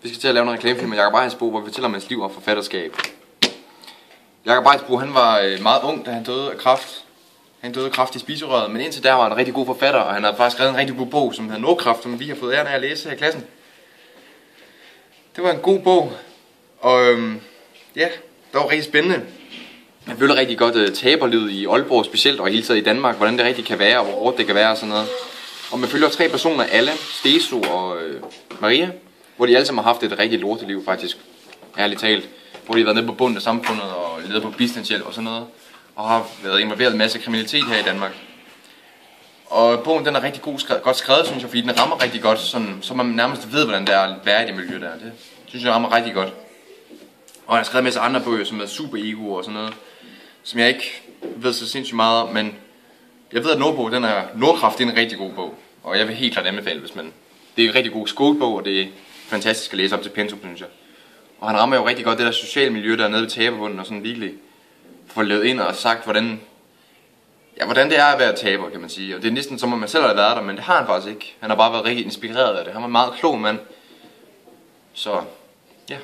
Vi skal til at lave en reklamefilm med Jacob Ejersbo, hvor vi fortæller om hans liv og forfatterskab. Jacob Ejersbo, han var meget ung, da han døde af kræft. Han døde af kræft i spiserøret, men indtil der var han en rigtig god forfatter, og han har faktisk skrevet en rigtig god bog, som hedder Nordkraft, som vi har fået æren af at læse her i klassen. Det var en god bog, og ja, det var rigtig spændende. Jeg føler rigtig godt taberlivet i Aalborg specielt, og hele tiden i Danmark, hvordan det rigtig kan være, og hvor hårdt det kan være og sådan noget. Og man følger 3 personer, Alle, Steso og Maria, hvor de alle sammen har haft et rigtig lorteliv faktisk, ærligt talt. Hvor de har været nede på bunden af samfundet og levet på bistandshjælp og sådan noget, og har været involveret i en masse kriminalitet her i Danmark. Og bogen den er rigtig godt skrevet, synes jeg, fordi den rammer rigtig godt, sådan, så man nærmest ved, hvordan det er at være i det miljø der. Det synes jeg rammer rigtig godt. Og han har skrevet en masse andre bøger, som er super ego og sådan noget, som jeg ikke ved så sindssygt meget om, men jeg ved, at Nordkraft, det er en rigtig god bog, og jeg vil helt klart anbefale, hvis man... Det er en rigtig god skolebog, og det er fantastisk at læse op til pensum, synes jeg. Og han rammer jo rigtig godt det der sociale miljø, der er nede ved taberbunden, og sådan virkelig får lavet ind og sagt, hvordan det er at være taber, kan man sige. Og det er næsten som om man selv har været der, men det har han faktisk ikke. Han har bare været rigtig inspireret af det. Han var en meget klog mand. Så, ja.